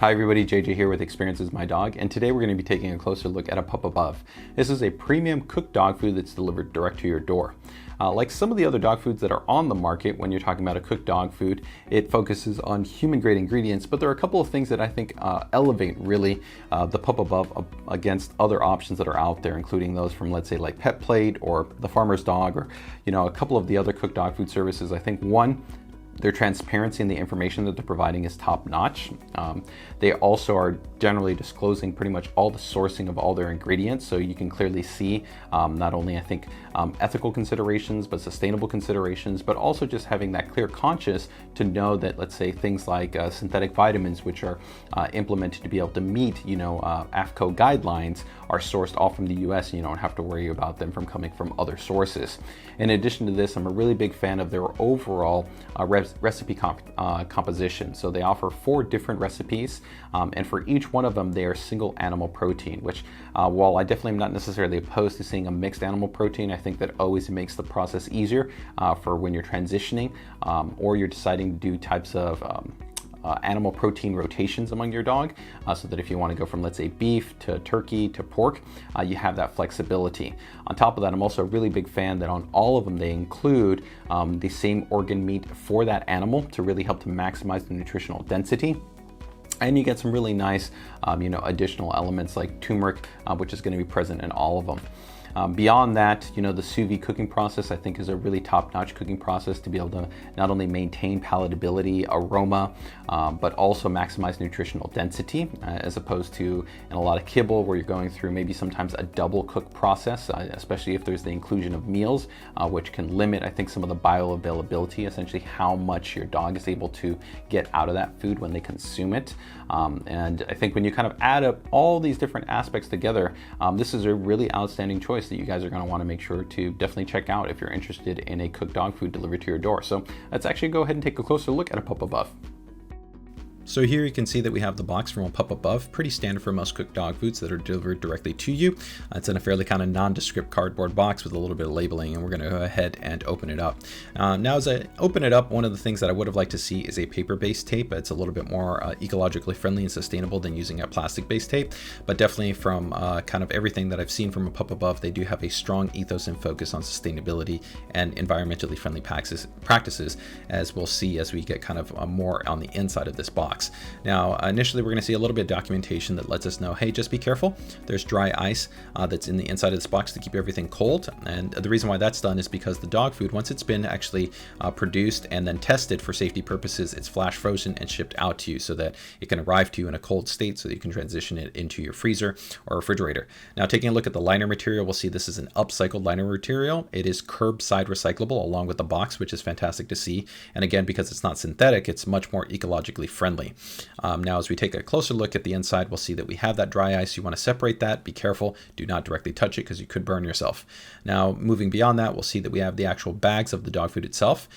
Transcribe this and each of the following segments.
Hi everybody, JJ here with Experiences My Dog, and today we're going to be taking a closer look at A Pup Above. This is a premium cooked dog food that's delivered direct to your door. Like some of the other dog foods that are on the market, when you're talking about a cooked dog food, it focuses on human-grade ingredients, but there are a couple of things that I think elevate really the Pup Above against other options that are out there, including those from, let's say, like Pet Plate or The Farmer's Dog, or a couple of the other cooked dog food services. I think one, their transparency and the information that they're providing is top notch. They also are generally disclosing pretty much all the sourcing of all their ingredients, so you can clearly see not only, I think, ethical considerations, but sustainable considerations, but also just having that clear conscience to know that, let's say, things like synthetic vitamins, which are implemented to be able to meet, AFCO guidelines, are sourced all from the US, and you don't have to worry about them from coming from other sources. In addition to this, I'm a really big fan of their overall recipe composition. So they offer 4 different recipes, and for each one of them they are single animal protein, which while I definitely am not necessarily opposed to seeing a mixed animal protein, I think that always makes the process easier for when you're transitioning or you're deciding to do types of animal protein rotations among your dog, so that if you want to go from, let's say, beef to turkey to pork, you have that flexibility. On top of that, I'm also a really big fan that on all of them they include the same organ meat for that animal to really help to maximize the nutritional density. And you get some really nice additional elements like turmeric, which is going to be present in all of them. Beyond that, the sous vide cooking process I think is a really top-notch cooking process to be able to not only maintain palatability, aroma, but also maximize nutritional density, as opposed to in a lot of kibble where you're going through maybe sometimes a double cook process, especially if there's the inclusion of meals, which can limit, I think, some of the bioavailability, essentially how much your dog is able to get out of that food when they consume it. And I think when you kind of add up all these different aspects together, this is a really outstanding choice that you guys are going to want to make sure to definitely check out if you're interested in a cooked dog food delivered to your door. So let's actually go ahead and take a closer look at A Pup Above. So here you can see that we have the box from A Pup Above, pretty standard for most cooked dog foods that are delivered directly to you. It's in a fairly kind of nondescript cardboard box with a little bit of labeling, and we're going to go ahead and open it up. Now as I open it up, one of the things that I would have liked to see is a paper-based tape. It's a little bit more ecologically friendly and sustainable than using a plastic-based tape, but definitely from kind of everything that I've seen from A Pup Above, they do have a strong ethos and focus on sustainability and environmentally friendly practices, as we'll see as we get kind of more on the inside of this box. Now, initially, we're going to see a little bit of documentation that lets us know, hey, just be careful. There's dry ice that's in the inside of this box to keep everything cold. And the reason why that's done is because the dog food, once it's been actually produced and then tested for safety purposes, it's flash frozen and shipped out to you so that it can arrive to you in a cold state so that you can transition it into your freezer or refrigerator. Now, taking a look at the liner material, we'll see this is an upcycled liner material. It is curbside recyclable along with the box, which is fantastic to see. And again, because it's not synthetic, it's much more ecologically friendly. Now, as we take a closer look at the inside, we'll see that we have that dry ice. You want to separate that. Be careful. Do not directly touch it because you could burn yourself. Now, moving beyond that, we'll see that we have the actual bags of the dog food itself.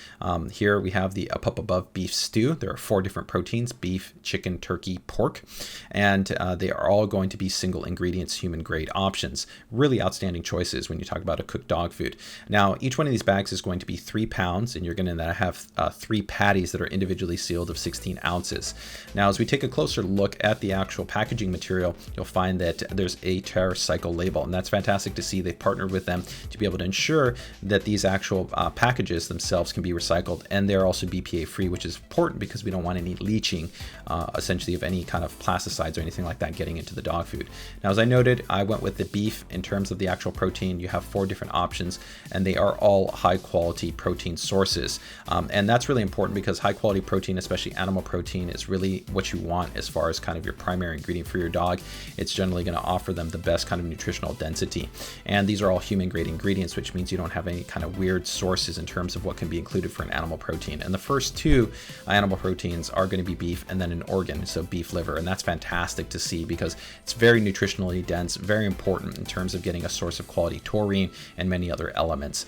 Here we have the A Pup Above beef stew. There are 4 different proteins: beef, chicken, turkey, pork, and they are all going to be single ingredients, human grade options. Really outstanding choices when you talk about a cooked dog food. Now, each one of these bags is going to be 3 pounds, and you're going to have 3 patties that are individually sealed of 16 ounces. Now, as we take a closer look at the actual packaging material, you'll find that there's a TerraCycle label, and that's fantastic to see. They've partnered with them to be able to ensure that these actual packages themselves can be recycled, and they're also BPA free, which is important because we don't want any leaching, essentially, of any kind of plasticides or anything like that getting into the dog food. Now, as I noted, I went with the beef in terms of the actual protein. You have 4 different options, and they are all high quality protein sources. And that's really important because high quality protein, especially animal protein, is really what you want as far as kind of your primary ingredient for your dog. It's generally going to offer them the best kind of nutritional density. And these are all human grade ingredients, which means you don't have any kind of weird sources in terms of what can be included for an animal protein. And the first 2 animal proteins are going to be beef and then an organ, so beef liver. And that's fantastic to see because it's very nutritionally dense, very important in terms of getting a source of quality taurine and many other elements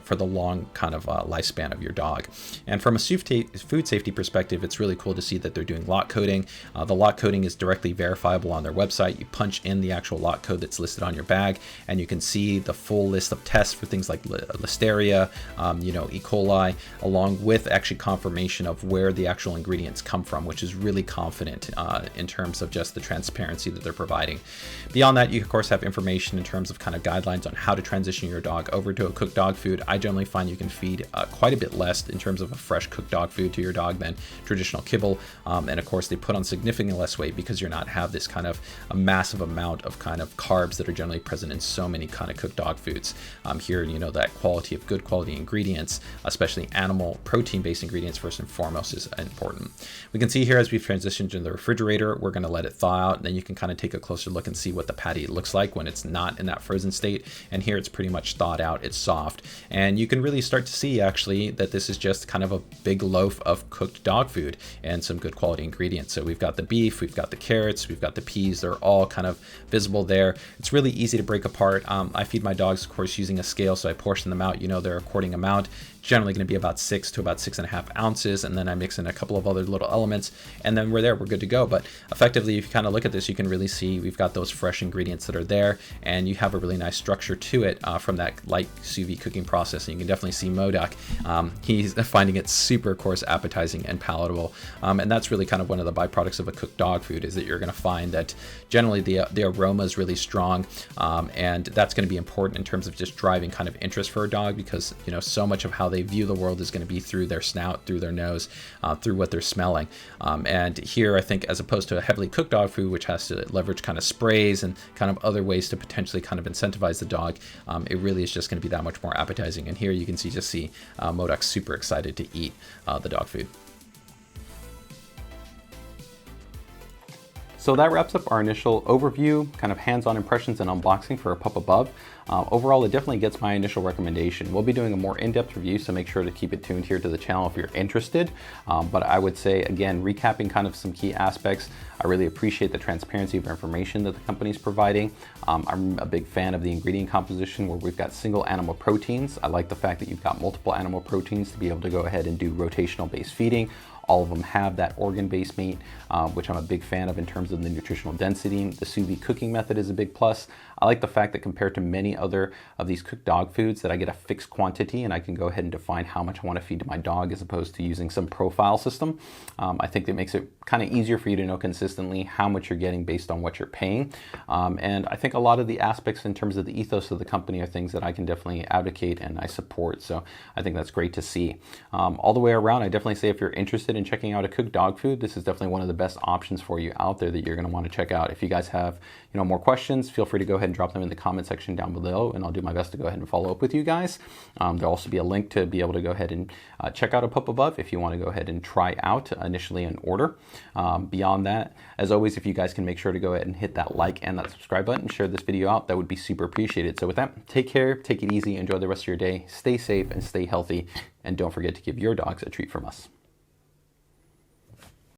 for the long kind of lifespan of your dog. And from a food safety perspective, it's really cool to see that they're doing lot coding. The lot coding is directly verifiable on their website. You punch in the actual lot code that's listed on your bag, and you can see the full list of tests for things like listeria, E. coli, along with actually confirmation of where the actual ingredients come from, which is really confident in terms of just the transparency that they're providing. Beyond that, you of course have information in terms of kind of guidelines on how to transition your dog over to a cooked dog food. I generally find you can feed quite a bit less in terms of a fresh cooked dog food to your dog than traditional kibble. And of course, they put on significantly less weight because you're not have this kind of a massive amount of kind of carbs that are generally present in so many kind of cooked dog foods. Here, that quality of good quality ingredients, especially animal protein-based ingredients first and foremost, is important. We can see here as we've transitioned to the refrigerator, we're going to let it thaw out, and then you can kind of take a closer look and see what the patty looks like when it's not in that frozen state. And here it's pretty much thawed out, it's soft, and you can really start to see actually that this is just kind of a big loaf of cooked dog food and some good quality ingredients. So we've got the beef, we've got the carrots, we've got the peas, they're all kind of visible there. It's really easy to break apart. I feed my dogs, of course, using a scale, so I portion them out. They're according amount, generally going to be about 6 to about 6.5 ounces, and then I mix in a couple of other little elements, and then we're good to go. But effectively, if you kind of look at this, you can really see we've got those fresh ingredients that are there, and you have a really nice structure to it from that light sous vide cooking process. And you can definitely see Modoc, he's finding it super, of course, appetizing and palatable, and that's really kind of one of the byproducts of a cooked dog food, is that you're going to find that generally the aroma is really strong, and that's going to be important in terms of just driving kind of interest for a dog, because so much of how they view the world is going to be through their snout, through their nose, through what they're smelling. And here, I think, as opposed to a heavily cooked dog food, which has to leverage kind of sprays and kind of other ways to potentially kind of incentivize the dog, it really is just going to be that much more appetizing. And here you can see Modoc super excited to eat the dog food. So that wraps up our initial overview, kind of hands-on impressions and unboxing for A Pup Above. Overall, it definitely gets my initial recommendation. We'll be doing a more in-depth review, so make sure to keep it tuned here to the channel if you're interested. But I would say, again, recapping kind of some key aspects, I really appreciate the transparency of information that the company is providing. I'm a big fan of the ingredient composition where we've got single animal proteins. I like the fact that you've got multiple animal proteins to be able to go ahead and do rotational based feeding. All of them have that organ-based meat, which I'm a big fan of in terms of the nutritional density. The sous vide cooking method is a big plus. I like the fact that compared to many other of these cooked dog foods, that I get a fixed quantity and I can go ahead and define how much I want to feed to my dog, as opposed to using some profile system. I think that makes it kind of easier for you to know consistently how much you're getting based on what you're paying. And I think a lot of the aspects in terms of the ethos of the company are things that I can definitely advocate and I support. So I think that's great to see. All the way around, I definitely say if you're interested in checking out a cooked dog food, this is definitely one of the best options for you out there that you're going to want to check out. If you guys have more questions, feel free to go ahead and drop them in the comment section down below, and I'll do my best to go ahead and follow up with you guys. There'll also be a link to be able to go ahead and check out A Pup Above if you want to go ahead and try out initially an order. Beyond that, as always, if you guys can make sure to go ahead and hit that like and that subscribe button, share this video out, that would be super appreciated. So with that, take care, take it easy, enjoy the rest of your day, stay safe and stay healthy, and don't forget to give your dogs a treat from us.